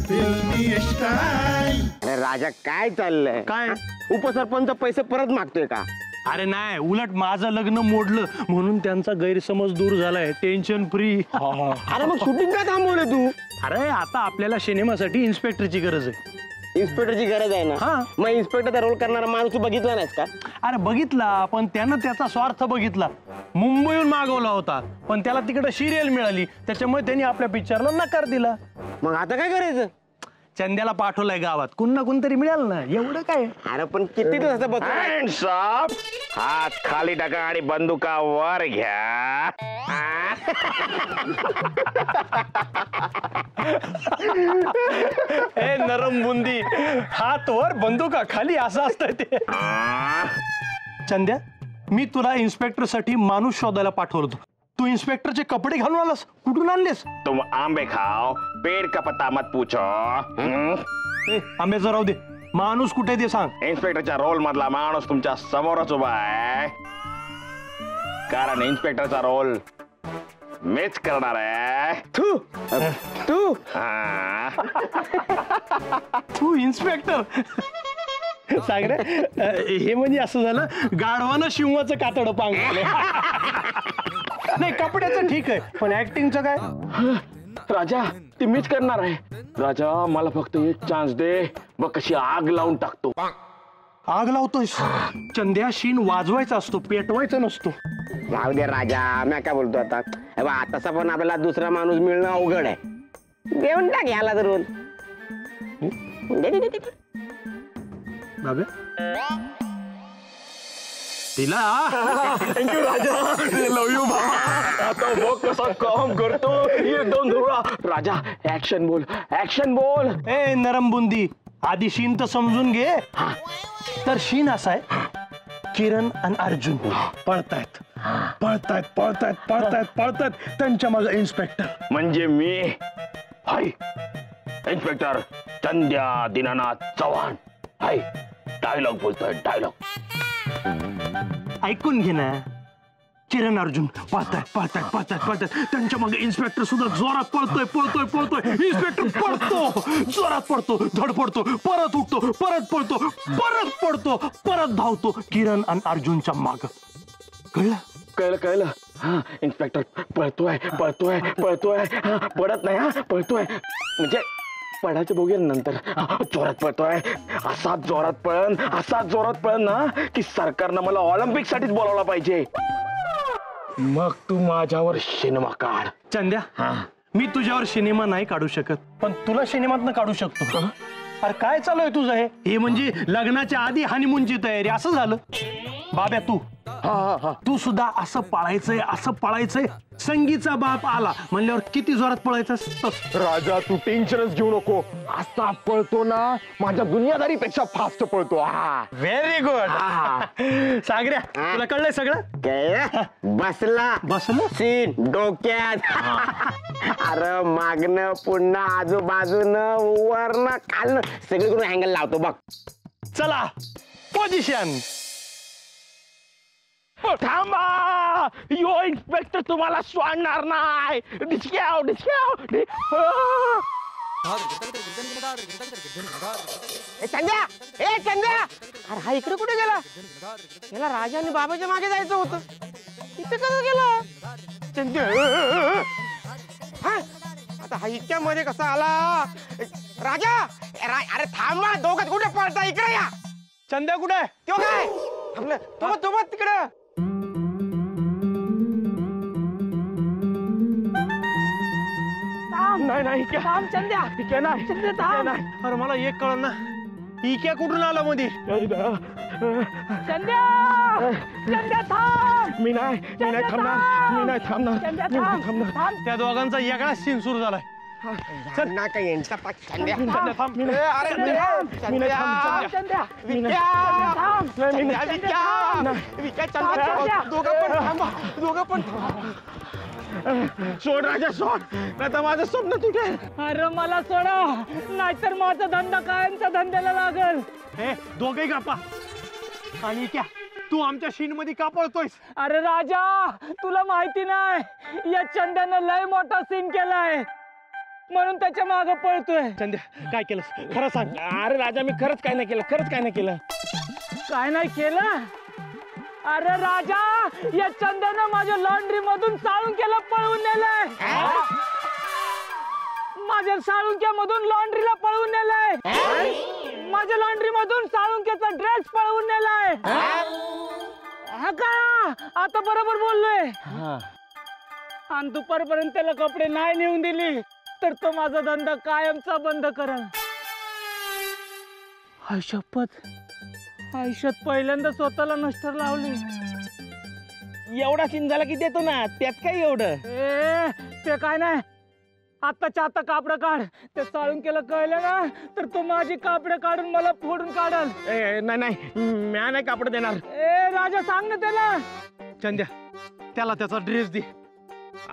फिल्मी स्टाईल. अरे राजा काय चाललंय? काय उपसरपंच पैसे परत मागतोय का? अरे नाही, उलट माझं लग्न मोडलं म्हणून त्यांचा गैरसमज दूर झालाय. Tension free. अरे मग शूटिंग का थांबवलं तू? अरे आता आपल्याला सिनेमासाठी इन्स्पेक्टरची गरज आहे. इन्स्पेक्टरची गरज आहे ना? हा. मग इन्स्पेक्टरचा रोल करणारा माणूस तू बघितला नाहीस का? अरे बघितला, पण त्यानं त्याचा स्वार्थ बघितला. मुंबईहून मागवला होता, पण त्याला तिकडे सिरियल मिळाली, त्याच्यामुळे त्यांनी आपल्या पिक्चरला नकार दिला. मग आता काय करायचं? चंद्याला पाठवलंय गावात, कुणा कोणतरी मिळाल ना. एवढं काय? अरे पण किती दिवसाचा बघ. हँड्स अप, हात खाली टाका आणि बंदुका वर घ्या. ए नरम बुंदी, हात वर बंदुका खाली, असं असतंय ते. चंद्या, मी तुला इन्स्पेक्टर साठी माणूस शोधायला पाठवलं होतं. तू इन्स्पेक्टरचे कपडे घालून आलास, कुठून आणलेस? तुम आंबे खाओ, पेड़ का पत्ता मत पूछो. आंब्याचं राहू दे, माणूस कुठे ते सांग. इन्स्पेक्टरच्या रोल मधला माणूस तुमच्या समोरच उभा आहे, कारण इन्स्पेक्टरचा रोल मीच करणार आहे. तू तू हा. तू इन्स्पेक्टर? सागरे, हे म्हणजे असं झालं, गाढवानं शिवाचं कातड पांगलं. नाही, कपड्याचं ठीक आहे, पण ऍक्टिंगचं काय? राजा, ती मीच करणार आहे. राजा, मला फक्त एक चान्स दे, बघ कशी आग लावून टाकतो. आग लावतोयस? चंद्या, शीन वाजवायचा असतो, पेटवायचा नसतो. जाऊ दे राजा, मी काय बोलतो आता. तसा पण आपल्याला दुसरा माणूस मिळणं अवघड आहे. देऊन टाक याला तर रोल. बाबे तिला. थँक्यू राजा, लव यू बा. आता बघ कसा काम करतो एकदम धुरा. राजा, ऍक्शन बोल, ऍक्शन बोल. ए नरम बुंदी, आधी शीन तर समजून घे. तर शीन असा आहे, किरण आणि अर्जुन पळतायत पळतायत पळतायत पळतायत पळतायत, त्यांच्या मागे इन्स्पेक्टर म्हणजे मी. हाय, इन्स्पेक्टर चंद्या दीनानाथ चव्हाण. हाय, डायलॉग बोलतोय, डायलॉग. ऐकून घे ना. किरण अर्जुन पळतायत पळतायत पळतायत पळतायत, त्यांच्या मागे इन्स्पेक्टर सुद्धा जोरात पळतोय पळतोय पळतोय. इन्स्पेक्टर पळतो, जोरात पळतो, धडपडतो, परत उठतो, परत पळतो, परत पडतो, परत धावतो किरण आणि अर्जुनच्या माग. कळलं? कळलं कळलं. हा, इन्स्पेक्टर पळतोय पळतोय पळतोय, पडत नाही. हा, पळतोय म्हणजे पडायचं बघेल नंतर. जोरात पळतोय, असाच जोरात पळन ना की सरकारनं मला ऑलिम्पिक साठीच बोलावला पाहिजे. मग तू माझ्यावर सिनेमा काढ. चंद्या, मी तुझ्यावर सिनेमा नाही काढू शकत, पण तुला सिनेमातनं काढू शकतो. अरे काय चालू आहे तुझं? हे म्हणजे लग्नाच्या आधी हनीमूनची तयारी असं झालं. बाब्या, तू सुद्धा असं पळायचंय. संगीचा बाप आला म्हणल्यावर किती जोरात पळायचं. राजा, तू टेन्शनच घेऊ नको. असा पळतो ना, माझ्या दुनियादारीपेक्षा फास्ट पळतो. Very good. सागऱ्या, तुला कळलंय सगळं? बसला सीन डोक्यात. अरे मागणं पुन्हा आजूबाजूनं वरनं खालनं सगळीकडून अँगल लावतो बघ. चला, पोझिशन. थांबा, यो इन्स्पेक्टर तुम्हाला सोडणार नाही. डिस्क्याव. चंद्या, अरे हा इकडे कुठे गेला? याला राजा आणि बाबाच्या मागे जायचं होतं, इथे कसं गेला? चंद्या, आता हा इतक्या मध्ये कसा आला? राजा, अरे थांबा, दोघं कुठे पळता? इकडे या. चंद्या कुठे? तो काय थांबलं? तिकडं. नाही चंद्या, अरे मला एक कळ ना, इक्या कुठून आला मध्ये? मी नाही थांबणार. त्या दोघांचा वेगळा सीन सुरू झालाय. सोड राजा, सोड, नाही तर माझं स्वप्न तुटेल. अरे मला सोडा, नाहीतर माझा धंदा कायमचा धंद्याला लागल. हे दोघे कापा. आणि क्या तू आमच्या शीन मध्ये का पळतोयस? अरे राजा, तुला माहिती नाही, या चंद्यानं लय मोठा सीन केलाय. म्हणून त्याच्या मागे पळतोय. चंद्या काय केलं खरं सांग. अरे राजा मी खरंच काय नाही केलं, खरंच काय नाही केलं. काय नाही केलं? अरे राजा, या चंद्यानं माझ्या लॉन्ड्री मधून साळुंक्याला पळवून नेलंय. माझ्या साळुंक्यामधून लॉन्ड्रीला पळवून नेलंय. माझ्या लॉन्ड्री मधून साळुंक्याचा ड्रेस पळवून नेलाय. हा का? आता बरोबर बोललोय. आणि दुपारपर्यंत त्याला कपडे नाही नेऊन दिली तर तो माझा धंदा कायमचा बंद करल. आयुष्यात पहिल्यांदा स्वतःला नष्टर लावली. एवढा सीन झाला की देतो ना, त्यात काय एवढं. ए ते काय नाही, आताच्या आता कापड काढ. ते साळुंक्याला कळलं ना तर तो माझी कापड काढून मला फोडून काढल. नाही नाही म्या नाही कापड देणार. ए राजा सांग ना त्याला. चंद्या त्याला त्याचा ड्रेस दे.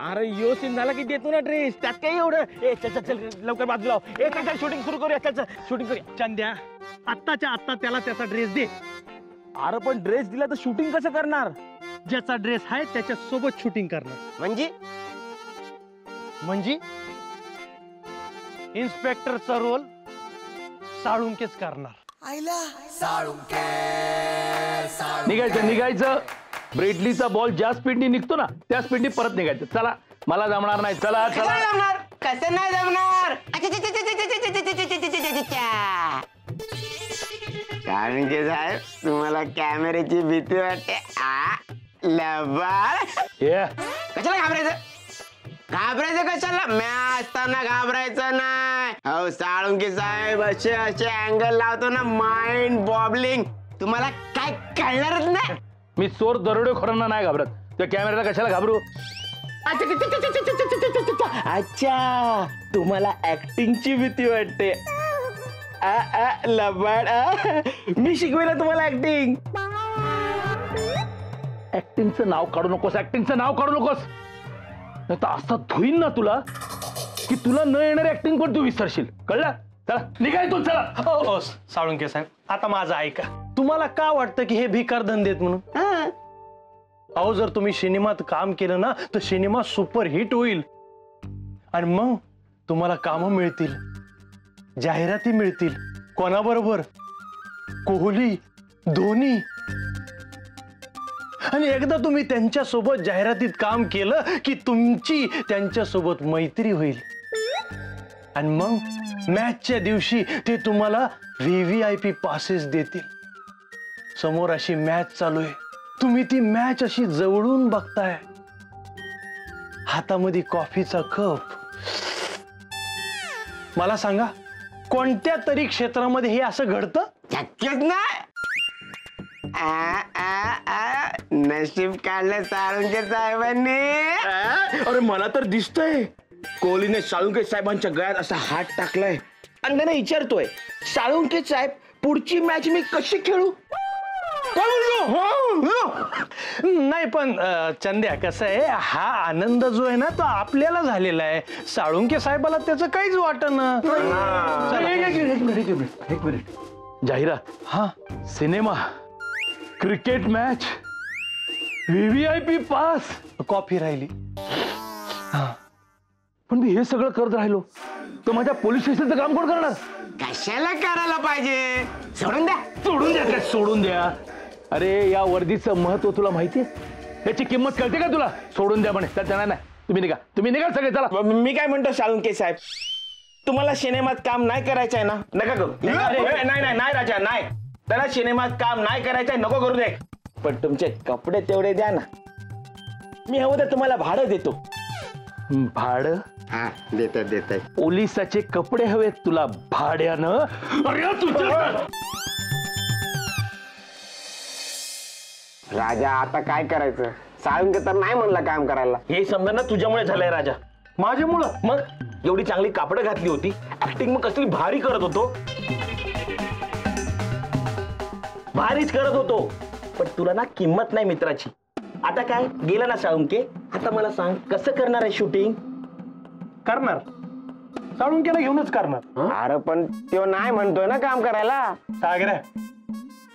अरे यो सीन झाला की देतो ना ड्रेस, त्यात काय एवढं. ए चल चल चल लवकर बाजूला लाव. ए चल शूटिंग सुरू करूया. चल चल शूटिंग करूया. चंद्या आत्ताच्या आत्ता त्याला त्याचा ड्रेस दे. अरे पण ड्रेस दिला तर शूटिंग कसं करणार. ज्याचा ड्रेस आहे त्याच्या सोबत शूटिंग करणार. म्हणजे इन्स्पेक्टरचा रोल साळुंकेच करणार. निघायचं. ब्रेडलीचा बॉल ज्या स्पीडनी निघतो ना त्या स्पीडनी परत निघायचं. चला मला जमणार नाही. चला चला. जमणार कसं नाही जमणार. साळुंके साहेब तुम्हाला कॅमेऱ्याची भीती वाटते. लबाड कशाला घाबरायचं. घाबरायचं कशाला. म्या असताना घाबरायचं नाही. हो साळुंके साहेब असे असे अँगल लावतो ना माइंड बॉबलिंग. तुम्हाला काय कळणारच नाही. मी चोर दरोडेखोरांना नाही घाबरत. त्या कॅमेऱ्याला कशाला घाबरू. अच्छा तुम्हाला ऍक्टिंगची भीती वाटते. लबाड. मी शिकवेल तुम्हाला ऍक्टिंग. ऍक्टिंगचं नाव काढू नकोस. ऍक्टिंगचं नाव काढू नकोस. नाही तर असं धुईन ना तुला की तुला न येणारी ऍक्टिंग पण तू विसरशील. कळलं. चला निघाय तू. चला. ओ साळुंके साहेब आता माझं ऐका. तुम्हाला का वाटतं की हे भिकार धंदे आहेत म्हणून. अहो जर तुम्ही सिनेमात काम केलं ना तर सिनेमा सुपरहिट होईल आणि मग तुम्हाला कामं मिळतील, जाहिराती मिळतील. कोणाबरोबर. कोहली, धोनी. आणि एकदा तुम्ही त्यांच्या सोबत जाहिरातीत काम केलं की तुमची त्यांच्या सोबत मैत्री होईल आणि मग मॅचच्या दिवशी ते तुम्हाला VVIP पासेस देतील. समोर अशी मॅच चालू आहे, तुम्ही ती मॅच अशी जवळून बघताय, हातामध्ये कॉफीचा कप. मला सांगा कोणत्या तरी क्षेत्रामध्ये हे असं घडतं. शक्यच नाही. नशीब काढलं साळुंके साहेबांनी. अरे मला तर दिसतंय कोहलीने साळुंके साहेबांच्या गळ्यात असा हात टाकलाय आणि त्याने विचारतोय साळुंके साहेब पुढची मॅच मी कशी खेळू. नाही पण चंद्या कसं आहे हा आनंद जो आहे ना तो आपल्याला झालेला आहे. साळुंके साहेबाला त्याचं काहीच वाटना. एक मिनिट. जाहिरात. हा cinema, cricket match, VVIP pass, coffee राहिली. पण मी हे सगळं करत राहिलो तर माझ्या पोलीस स्टेशनचं काम कोण करणार. कशाला करायला पाहिजे. सोडून द्या. सोडून द्या. काय सोडून द्या. अरे या वर्दीचं महत्व तुला माहितीये. याची किंमत कळते का तुला. सोडून द्या म्हणे. त्याच्या नाही. तुम्ही निघा सगळे. चला. मी काय म्हणतो साळुंके साहेब तुम्हाला सिनेमात काम नाही करायचं आहे ना नका करू. नाही राजा नाही. त्याला सिनेमात काम नाही करायचंय नको करू दे. पण तुमचे कपडे तेवढे द्या ना. मी हवं तर तुम्हाला भाडं देतो. भाडं. हा देतात. पोलिसाचे कपडे हवेत तुला भाड्यानं. अरे तुझं राजा आता काय करायचं. साळुंके तर नाही म्हणला काम करायला. हे समजा ना तुझ्यामुळे झालंय राजा. माझ्यामुळं. मग एवढी चांगली कापडं घातली होती, ऍक्टिंग मग कसली भारी करत होतो. भारीच करत होतो पण तुला ना किंमत नाही मित्राची. आता काय गेला ना साळुंके. आता मला सांग कसं करणार आहे शूटिंग. करणार. साळुंकेला घेऊनच करणार. अरे पण तो नाही म्हणतोय ना काम करायला. सागऱ्या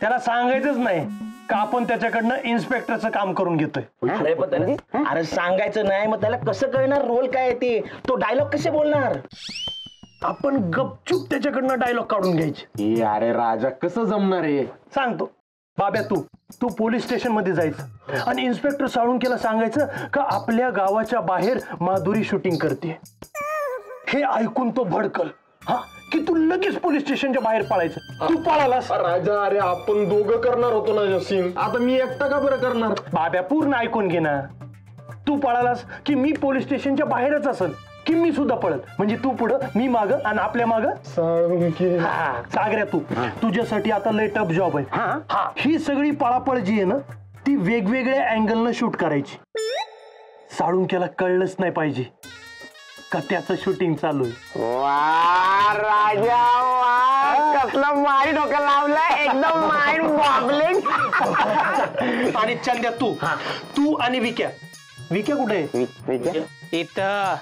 त्याला सांगायचंच नाही. का आपण त्याच्याकडनं इन्स्पेक्टरचं काम करून घेतोय? अरे पण त्याला अरे सांगायचं नाही, मग त्याला कसं कळणार रोल काय ते, तो डायलॉग कसे बोलणार? आपण गपचूप त्याच्याकडनं डायलॉग काढून घ्यायचे. अरे राजा कसं जमणार आहे? सांगतो बाब्या, तू पोलीस स्टेशन मध्ये जायचं आणि इन्स्पेक्टर साळुंकेला सांगायचं का आपल्या गावाच्या बाहेर माधुरी शूटिंग करते. हे ऐकून तो भडकल, हा, की तू लगेच पोलीस स्टेशनच्या बाहेर पळायचं. तू पळालास राजा, अरे आपण दोघं करणार होतो ना सीन, आता मी एकटा का बरं करणार? बाब्या पूर्ण ऐकून घे ना. तू पळालास की मी पोलीस स्टेशनच्या बाहेरच असेल, की मी सुद्धा पळत, म्हणजे तू पुढं मी माग आणि आपल्या माग सागऱ्या. तुझ्यासाठी आता लय टफ जॉब आहे. ही सगळी पळापळ जी आहे ना, ती वेगवेगळ्या अँगलनं शूट करायची. साळुंक्याला कळलंच नाही पाहिजे का त्याचं शूटिंग चालू आहे. वा राजा वा, कसलं माइंड डोकं लावलंय, एकदम माइंड बॉबलिंग. आणि चंद्या तू आणि विक्या कुठे आहे? इथं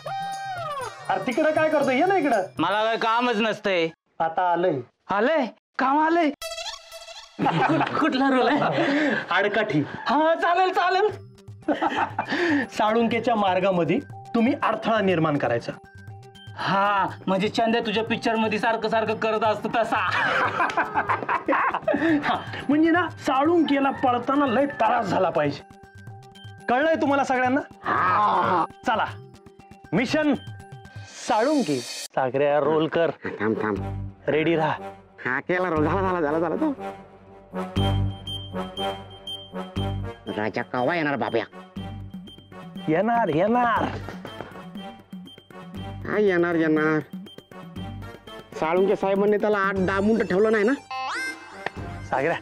अरे तिकडे काय करतोय? ये ना इकडं. मला काय कामच नसतंय. आता आलंय काम आलंय. कुठला रोल आहे? आडकाठी. हा चालेल. साळुंकेच्या मार्गामध्ये तुम्ही अडथळा निर्माण करायचा. हा म्हणजे चंद्या तुझ्या पिक्चर मध्ये सारखं करत असतो तसा. म्हणजे ना साळुंकेला पळताना लय त्रास झाला पाहिजे. कळलंय तुम्हाला सगळ्यांना? चला मिशन साळुंके. सागऱ्या रोल कर. थांब रेडी राहा. हा केला रोल. झाला. राजा कवा येणार बाब्या? येणार हा येणार. साळुंके साहेबांनी त्याला 8-10 मिनिटं ठेवलं नाही ना? सागऱ्या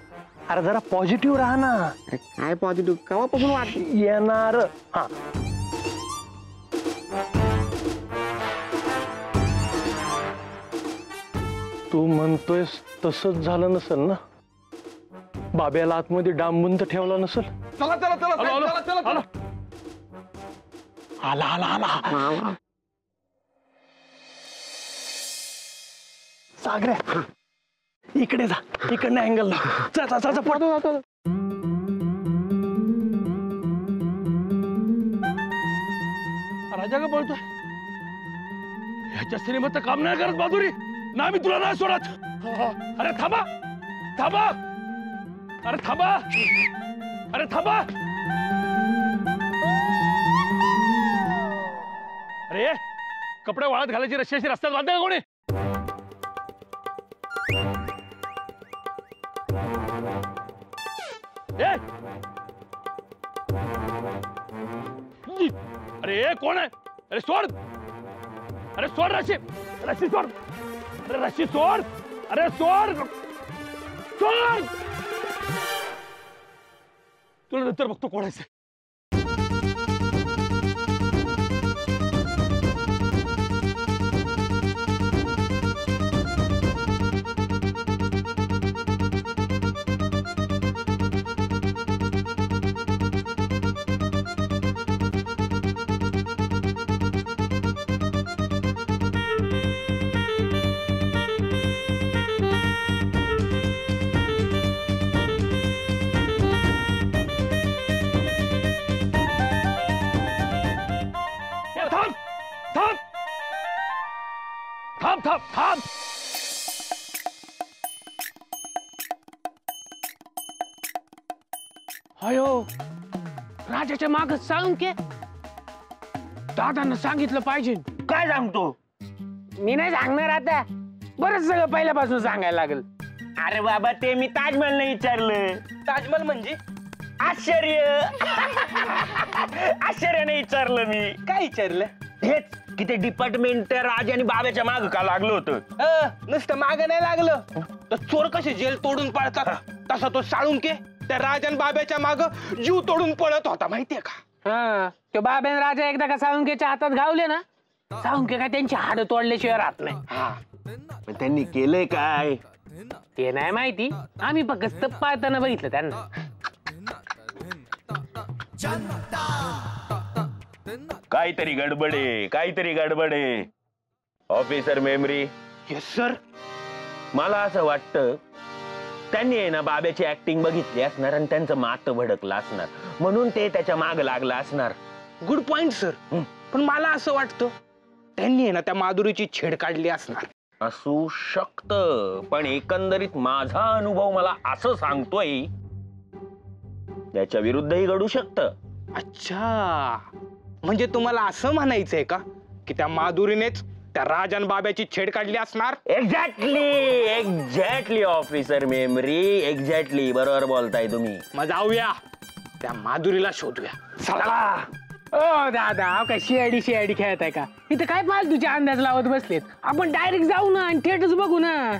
अरे जरा पॉझिटिव्ह राहा ना. अरे काय पॉझिटिव्ह, कवापासून वाट येणार. हा तू म्हणतोयस तसंच झालं नसेल ना? बाब्याला आतमध्ये डांबून तर ठेवला नसेल. चला आला. सागऱ्या इकडे जा, इकडनं अँगल जा. पडतो. राजा का बोलतोय? ह्याच्या सिनेमाचं काम नाही करत माधुरी ना, मी तुला नाही सोडत. अरे थांबा. अरे कपडे वाळत घालायची रशी अशी रस्त्यात बांधते का कोणी? अरे कोण आहे? अरे सोड रशी सोड. अरे सोड. तुला नंतर बघतो कोणाचं. थांब. अयो राजाच्या माग साळुंके. दादांना सांगितलं पाहिजे. काय सांगतो? मी नाही सांगणार आता, बरंच सगळं पहिल्यापासून सांगायला लागेल. अरे बाबा ते मी ताजमहलने विचारलं. ताजमहल म्हणजे आश्चर्याने विचारलं मी. काय विचारलं? हेच की ते डिपार्टमेंट राजा आणि बाब्याच्या माग का लागलं होतं. नुसतं माग नाही लागलं तर चोर कसे जेल तोडून पळतात, तसा तो साळुंके त्या राजन बाब्याच्या माग जीव तोडून पळत होता, माहितीये का? तो बाब्या राजा एकदा का साळुंकेच्या हातात घावले ना, साळुंके काय त्यांची हाड तोडल्याशिवाय राहत नाही. पण त्यांनी केलंय काय ते नाही माहिती, आम्ही फक्त पाळताना बघितलं त्यांना. काहीतरी गडबडे. Officer memory. Yes sir. मला असं वाटतं त्यांनी आहे ना बाब्याची ऍक्टिंग बघितली असणार आणि त्यांचं मात भडकलं असणार, म्हणून ते त्याच्या माग लागला असणार. Good point sir. पण मला असं वाटतं त्यांनी आहे ना त्या माधुरीची छेड काढली असणार. असू शकतं, पण एकंदरीत माझा अनुभव मला असं सांगतोय त्याच्या विरुद्धही घडू शकतं. अच्छा, म्हणजे तुम्हाला असं म्हणायचंय का की त्या माधुरीनेच त्या राजन बाब्याची छेड काढली असणार? एक्झॅक्टली ऑफिसर मेमरी, एक्झॅक्टली बरोबर बोलताय तुम्ही. मग जाऊया त्या माधुरीला शोधूया. चला. ओ दादा, काय सीआयडी खेळत आहे का? इथं काय फालतूचे अंदाज लावत बसलेत. आपण डायरेक्ट जाऊ ना आणि थेटच बघू ना.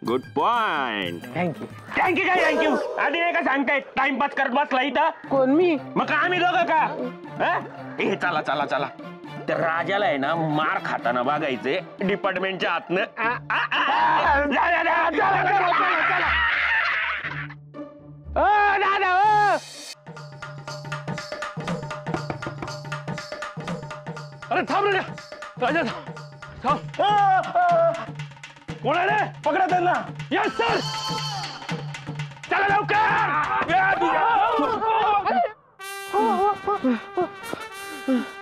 Good point. थँक्यू. थँक्यू. आधी नाही का सांगताय टाइमपास करत बसला इथं? कोण मी? मग का आम्ही दोघं का? ए चला त्या राजाला आहे ना मार खाताना बघायचे डिपार्टमेंटच्या आतनं. ओ दादा, ओ अरे थांब रे राजा, थांब. कोण आहे रे? पकडा त्यांना. Yes sir. चला लवकर.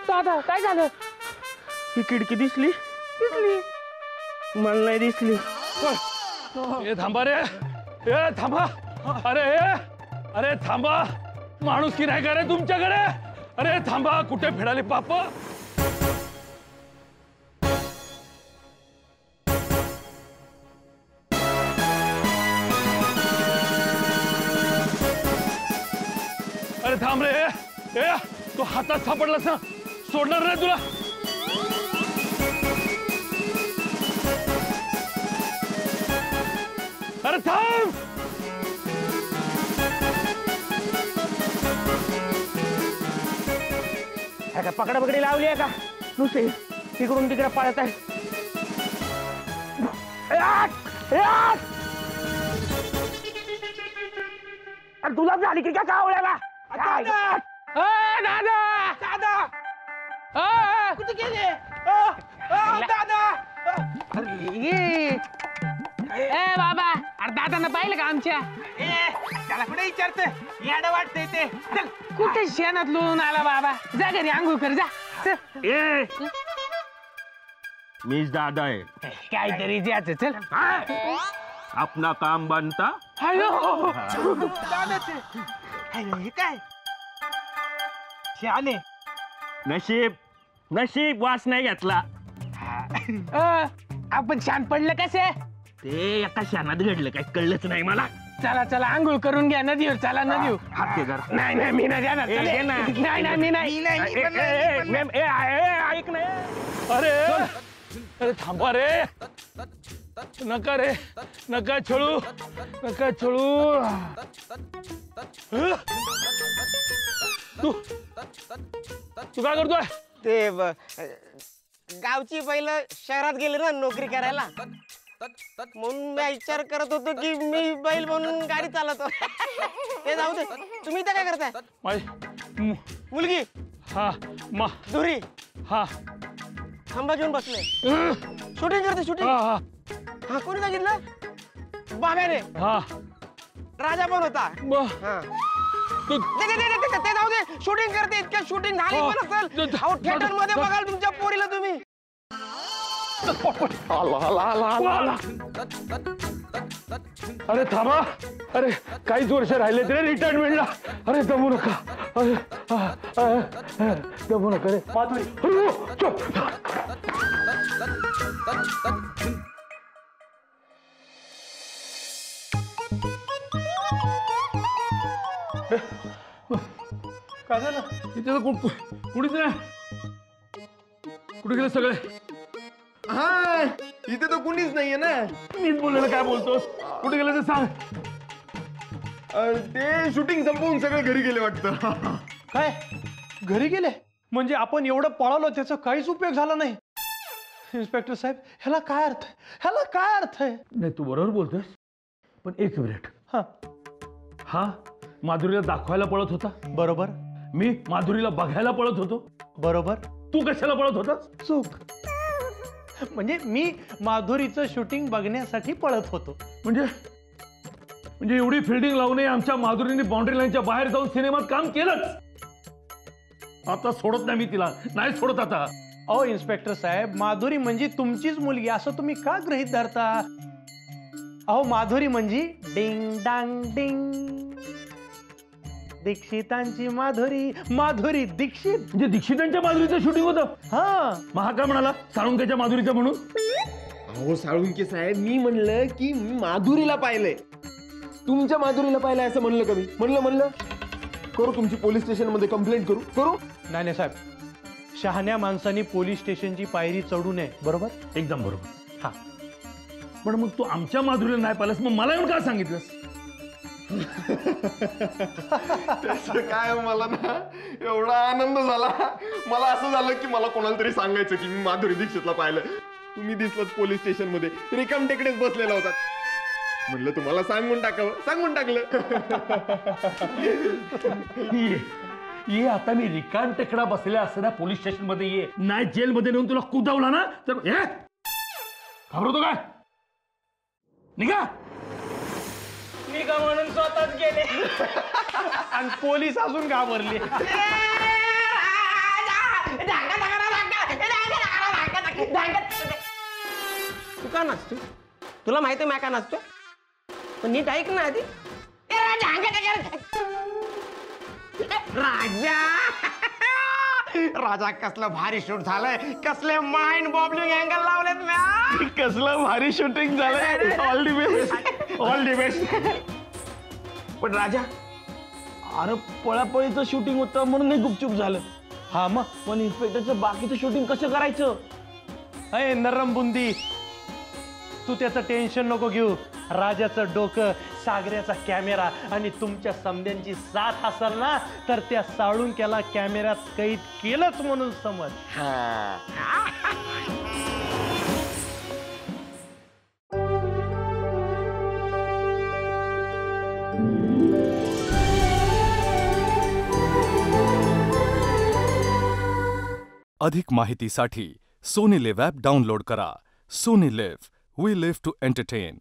दादा, काय झालं? ही खिडकी दिसली? मला नाही दिसली. ए थांबा रे, ए थांबा. अरे थांबा. माणूस की नाही का रे तुमच्याकडे? अरे थांबा, कुठे फिराले पाप? अरे थांब रे. ए तो हातात सापडलास ना, सोडणार रे तुला. अरे थांब. पकडापकडी लावली आहे का? नुसते तिकडून तिकडे पळत आहे. तुला झाली की काय कावळ्याला? दादा कुठे गेले? दादा. ए बाबा, अरे दादांना पाहिलं का आमच्या? त्याला कुठे विचारते? याड वाटतंय ते. चल, कुठे शेणात लोळून आला बाबा? जा घरी आंघोळ कर जा. मीच दादा आहे. काहीतरी द्यायचं. चल. अपना काम बनता. हे काय शहाणे? नशीब वास नाही घेतला. आपण छान पडलं कसे? ते एका शानात घडलं, काय कळलंच नाही मला. चला आंघोळ करून घ्या नदीवर. चला नदीवर. हात दे जरा. नाही मी नाही जाणार. नाही मी नाही. ऐक नाही. अरे थांबा रे. नका छळू. तू काय करतोय? ते गावची पहिलं शहरात गेले ना नोकरी करायला, म्हणून मी विचार करत होतो की मी बैल म्हणून गाडी चालवतो. ते जाऊ दे, तुम्ही इथं काय करताय? माझी मुलगी हा दुरी हा खांबा घेऊन बसले, शूटिंग करते. शूटिंग हा कोणी सांगितलं? बाब्याने. हा राजा पण होता. हा ते जाऊ दे. शूटिंग करते. इतक्या शूटिंग झाली पण असेल. थिएटर मध्ये बघाल तुमच्या पोरीला तुम्ही. अरे थांबा. अरे काहीच वर्ष राहिले तरी रिटायरमेंटला. अरे दमू नका. दमू नका रे. काय झालं? इथे कुणीच नाही. कुठे गेले सगळे? हा इथे तर कुणीच नाहीये ना. मीच बोललेलं काय बोलतोस? कुठे गेले ते सांग. ते शूटिंग संपवून सगळे घरी गेले वाटतं. काय घरी गेले? म्हणजे आपण एवढं पळालो त्याचा काहीच उपयोग झाला नाही. इन्स्पेक्टर साहेब, ह्याला काय अर्थ आहे? नाही तू बरोबर बोलतोस, पण एक मिनिट. हा माधुरीला दाखवायला पळत होता बरोबर. मी माधुरीला बघायला पळत होतो बरोबर. तू कशाला पळत होतास? चूक. म्हणजे मी माधुरीचं शूटिंग बघण्यासाठी पळत होतो. म्हणजे म्हणजे एवढी फिल्डिंग लावूनही आमच्या माधुरीने बाउंड्री लाईनच्या बाहेर जाऊन सिनेमात काम केलंच. आता सोडत नाही मी तिला, नाही सोडत आता. अहो इन्स्पेक्टर साहेब, माधुरी म्हणजे तुमचीच मुलगी असं तुम्ही का गृहीत धरता? अहो माधुरी म्हणजे डिंग डांग डिंग, दीक्षितांची माधुरी, माधुरी दीक्षित. म्हणजे दीक्षितांच्या माधुरीचं शूटिंग होतं. हा मग हा काय म्हणाला साळुंकेच्या माधुरीचं म्हणून? अहो साळुंके साहेब, मी म्हणलं की मी माधुरीला पाहिलंय. तुमच्या माधुरीला पाहिलंय असं म्हणलं का मी? म्हणलं करू तुमची पोलीस स्टेशन मध्ये कंप्लेंट करू? नाही साहेब, शहाण्या माणसांनी पोलीस स्टेशनची पायरी चढू नये. बरोबर? एकदम बरोबर. हा. पण मग तू आमच्या माधुरीला नाही पाहिलंस, मग मला येऊन का सांगितलंस? त्याचं काय, मला ना एवढा आनंद झाला. मला असं झालं की मला कोणाला तरी सांगायचं की मी माधुरी दीक्षितला पाहिलं. तुम्ही दिसलात पोलीस स्टेशन मध्ये, रिकाम टेकडेच बसलेला होता. म्हणलं तुम्हाला सांगून टाकावं, सांगून टाकलं. ये आता मी रिकाम टेकडा बसलेला असताना पोलीस स्टेशन मध्ये ये, नाही जेल मध्ये नेऊन तुला कुदावला ना तर घाबरतो काय? निघा. मी का म्हणून स्वतःच गेले. आणि पोलीस अजून घाबरले. तू का नाचतो? तुला माहिती आहे मी का नाचतो? पण नीट ऐक ना आधी. राजा कसलं भारी शूट झालंय, कसले माइंड बॉबलिंग अँगल लावलेत म्या. कसलं भारी शूटिंग झालंय. All the best, all the best. पण राजा, अरे पळापळीचं शूटिंग होतं म्हणून हे गुपचूप झालं. हा मग पण इन्स्पेक्टरचं बाकीचं शूटिंग कसं करायचं? अय नरम बुंदी, तू त्याचं टेन्शन नको घेऊ. राजाचं डोकं, सागऱ्याचा कॅमेरा आणि तुमच्या समद्यांची साथ असेल ना, तर त्या साळुंक्याला कॅमेऱ्यात कैद केलंच म्हणून समज. अधिक माहितीसाठी सोनी लिव्ह ॲप डाउनलोड करा. Sony LIV, we live to entertain.